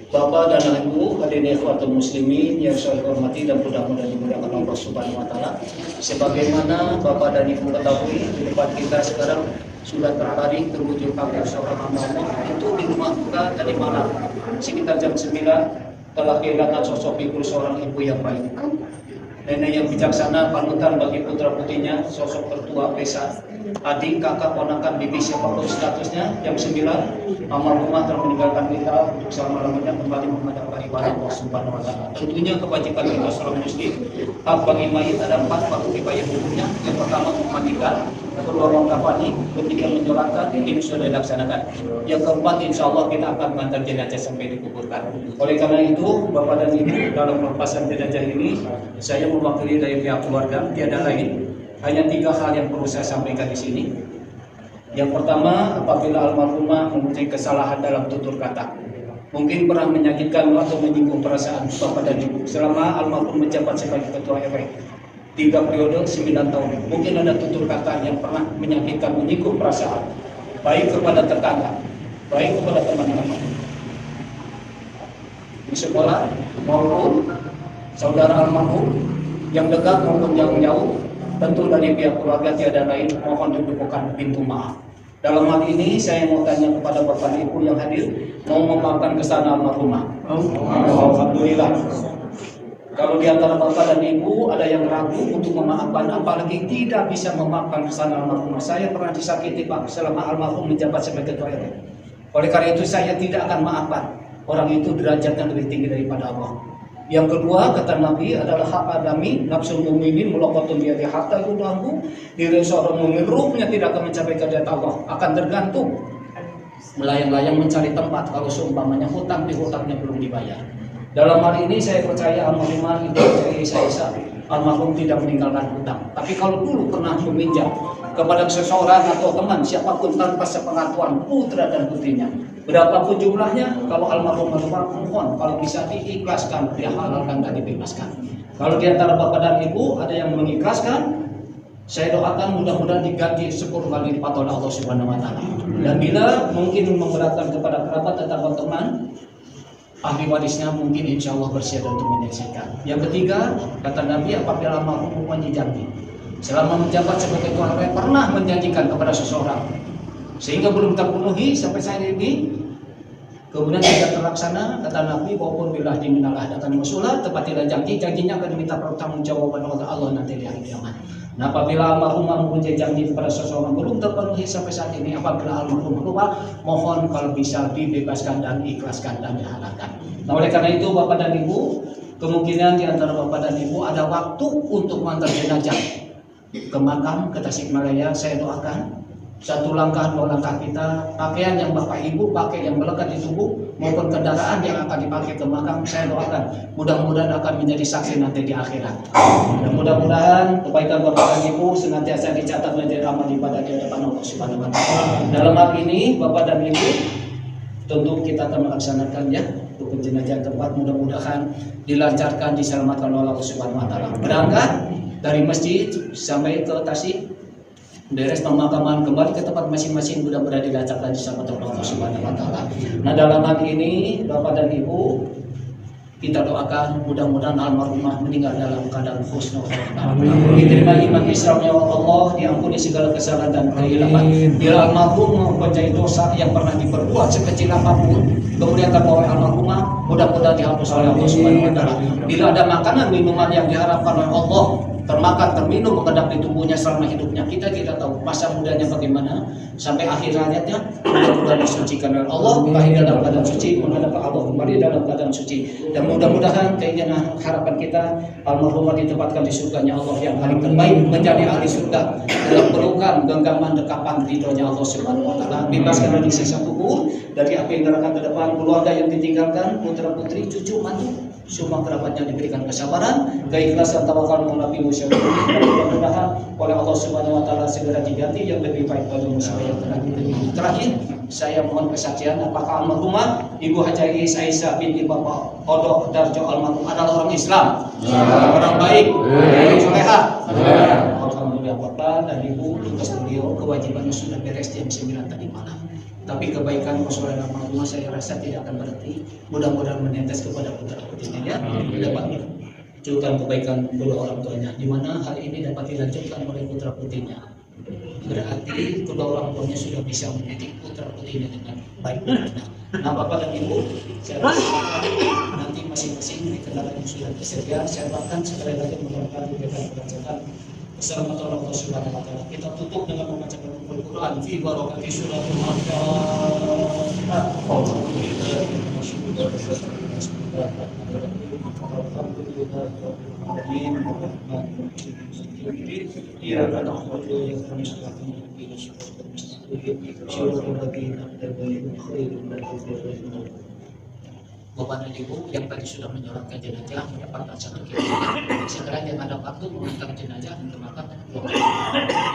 Bapak dan Ibu, hadirin ikhwatul muslimin yang saya hormati dan mudah-mudahan dimuliakan Allah Subhanahu wa taala. Sebagaimana Bapak dan Ibu ketahui, di depan kita sekarang sudah tertarik terwujud kabeh seorang hamba itu di rumah kita tadi malam sekitar jam 9 telah kehilangan sosok ibu seorang ibu yang baik. Nenek yang bijaksana, panutan bagi putra-putrinya, sosok tertua Pesa, adik, kakak, ponakan, bibi, siapapun statusnya. Yang 9, almarhumah telah meninggalkan kita untuk selama-lamanya kembali menghadap ibadah Allah Subhanahu wa taala. Tentunya kewajiban kita seorang muslim, hak bagi mayit ada 4 waktu dibayar hukumnya. Yang pertama memandikan, yang kedua mengkafani, ketiga menyolatkan, ini sudah dilaksanakan. Yang keempat insyaallah kita akan mengantar jenazah sampai dikuburkan. Oleh karena itu, Bapak dan Ibu, dalam pelepasan jenazah ini saya mewakili dari pihak keluarga, tiada lain hanya 3 hal yang perlu saya sampaikan di sini. Yang pertama, apabila almarhumah mempunyai kesalahan dalam tutur kata, mungkin pernah menyakitkan atau menyinggung perasaan Bapak dan Ibu selama almarhum menjabat sebagai ketua RW 3 periode 9 tahun. Mungkin ada tutur kata yang pernah menyakitkan, menyinggung perasaan, baik kepada tetangga, baik kepada teman-teman di sekolah maupun saudara almarhum yang dekat maupun yang jauh. Tentu dari pihak keluarga tiada lain mohon dibukakan pintu maaf. Dalam hal ini saya mau tanya kepada Bapak Ibu yang hadir, mau memaafkan kesalahan almarhumah? Alhamdulillah. Kalau di antara Bapak dan Ibu ada yang ragu untuk memaafkan, apalagi tidak bisa memaafkan kesalahan almarhumah. Saya pernah disakiti Pak selama almarhum menjabat sebagai ketua RT. Oleh karena itu saya tidak akan maafkan. Orang itu derajatnya lebih tinggi daripada Allah. Yang kedua, kata Nabi adalah hak adami, nafsu mukminin mulaqatun bi yadi hatta yudahu. Diri seorang mukmin ruhnya tidak akan mencapai keridhaan Allah, akan tergantung melayang-layang mencari tempat kalau seumpamanya hutang pihutangnya belum dibayar. Dalam hal ini saya percaya almarhumah itu dari saya almarhum tidak meninggalkan hutang. Tapi kalau dulu pernah meminjam kepada seseorang atau teman siapapun tanpa sepengetahuan putra dan putrinya, berapapun jumlahnya, kalau almarhum mohon kalau bisa diikhlaskan, dihalalkan dan dibebaskan. Kalau di antara Bapak dan Ibu ada yang mengikhlaskan, saya doakan mudah-mudahan diganti 10 kali lipat oleh Allah Subhanahu wa taala. Dan bila mungkin memberatkan kepada kerabat tetangga teman, ahli warisnya mungkin insya Allah bersedia untuk menyelesaikan. Yang ketiga, kata Nabi, apabila almarhum mempunyai janji selama menjabat sebagai ketua RW pernah menjanjikan kepada seseorang sehingga belum terpenuhi sampai saat ini, kemudian tidak terlaksana, kata Nabi, walaupun bila diminal ahdakan musulah, tepatilah janjinya akan diminta pertanggungjawaban oleh Allah nanti di hari kiamat. Nah, apabila almarhumah mempunyai janji kepada seseorang belum terpenuhi sampai saat ini, apabila almarhum lupa, mohon kalau bisa dibebaskan dan ikhlaskan dan dihalalkan. Nah, oleh karena itu Bapak dan Ibu, kemungkinan di antara Bapak dan Ibu ada waktu untuk mengantar jenazah ke makam, ke Tasikmalaya. Saya doakan 1 langkah 2 langkah kita, pakaian yang Bapak Ibu pakai yang melekat di tubuh maupun kendaraan yang akan dipakai ke makam, saya doakan mudah-mudahan akan menjadi saksi nanti di akhirat. Dan mudah-mudahan kebaikan Bapak dan Ibu senantiasa dicatat menjadi amal ibadah di hadapan Allah Subhanahu wa taala. Dalam hal ini Bapak dan Ibu tentu kita akan melaksanakannya untuk jenazah tempat, mudah-mudahan dilancarkan, diselamatkan oleh Allah Subhanahu wa taala. Berangkat dari masjid sampai ke Tasik, beres pemakaman kembali ke tempat masing-masing, mudah-mudahan dilancarkan diselamatkan oleh Allah Subhanahu wa taala. Nah, dalam hal ini Bapak dan Ibu kita doakan mudah-mudahan almarhumah meninggal dalam keadaan husnul khotimah. Diterima iman Islamnya Allah, diampuni segala kesalahan dan kehilapan. Bila almarhum mempunyai dosa yang pernah diperbuat sekecil apapun, kemudian terbawa almarhumah, mudah-mudahan dihapus oleh Allah Subhanahu wa taala. Bila ada makanan minuman yang diharapkan oleh Allah termakan, terminum, mengendap di tubuhnya selama hidupnya, kita tidak tahu masa mudanya bagaimana sampai akhir hayatnya, mudah-mudahan disucikan oleh Allah, lahir dalam keadaan suci, menghadap Allah kembali dalam keadaan suci. Dan mudah-mudahan keinginan harapan kita almarhumah ditempatkan di surganya Allah yang paling terbaik, menjadi ahli surga dalam pelukan, genggaman, dekapan ridhonya Allah Subhanahu wa taala. Bebaskan dari siksa kubur, dari api neraka ke depan, keluarga yang ditinggalkan, putra-putri, cucu, mantu, semua kerabatnya diberikan kesabaran, keikhlasan, tawakal, menghadapi musibah. Mudah-mudahan oleh Allah Subhanahu wa taala segera diganti yang lebih baik bagi musibah yang terakhir. Saya mohon kesaksian apakah almarhumah Ibu Haja Aisyah binti Bapak Odo Darjo almarhum adalah orang Islam, orang baik, orang soleha. Alhamdulillah. Bapak dan Ibu tugas beliau kewajibannya sudah beres jam 9 tadi malam. Tapi kebaikan saudara almarhumah saya rasa tidak akan berhenti. Mudah-mudahan menetes kepada putra putrinya ya, dapat melanjutkan kebaikan kedua orang tuanya, di mana hal ini dapat dilanjutkan oleh putra putrinya. Berarti kedua orang tuanya sudah bisa mendidik putra putrinya dengan baik dan benar. Nah Bapak dan Ibu, saya rasa nanti masing-masing di kendaraan yang sudah tersedia, saya bahkan sekali lagi mengucapkan keberkahan. Assalamualaikum warahmatullahi wabarakatuh. Kita tutup dengan membacakan Al-Quran fi barakati suratul Bapak dan Ibu yang tadi sudah menyolatkan jenazah mendapatkan satu kilo. Sekarang yang ada waktu mengantar jenazah dan kemakaman.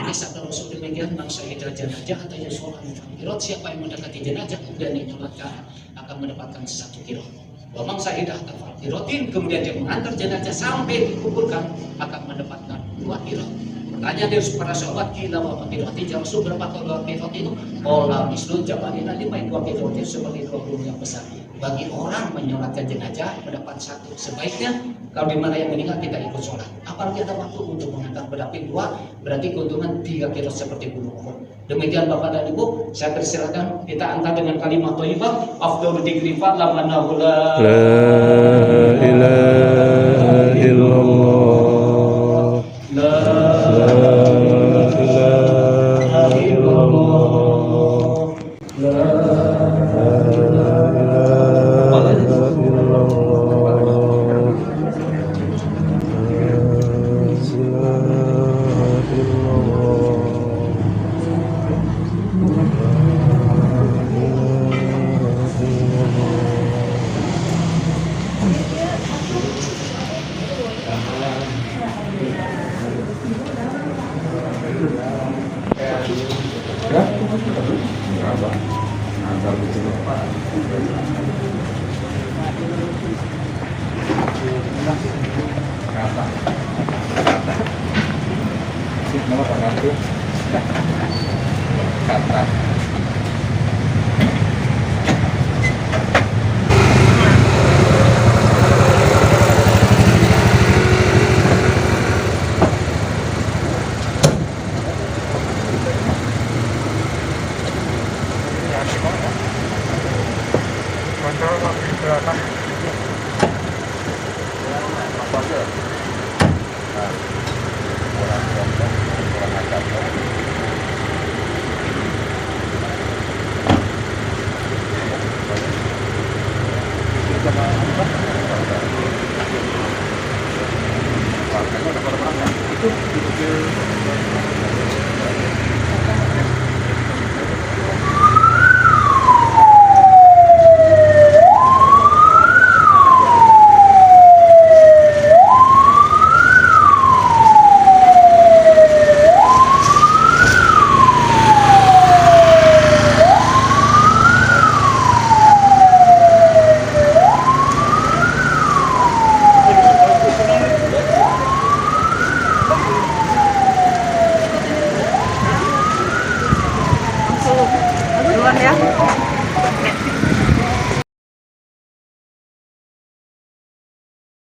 Ini sabda Rasul demikian, bangsa hidra jenazah atau Yusuf al-Firot, siapa yang mendekati jenazah kemudian menyolatkan akan mendapatkan 1 kilo. Bangsa hidra al-Firotin kemudian dia mengantar jenazah sampai dikuburkan akan mendapatkan 2 kilo. Tanya dari para sahabat, gila Bapak Firoti, Rasul berapa kilo Firoti itu? Olah mislu jabalina 5 2 kilo itu seperti 20 yang besar. Bagi orang menyolatkan jenazah mendapat 1. Sebaiknya kalau di mana yang meninggal kita ikut sholat. Apalagi ada waktu untuk mengantar berdapin 2, berarti keuntungan 3 kilo seperti gunung Uhud. Demikian Bapak dan Ibu, saya persilakan kita antar dengan kalimat thayyibah, afdhalu dzikri fa'lam annahu la ilaha illallah. La ilaha illallah. La itu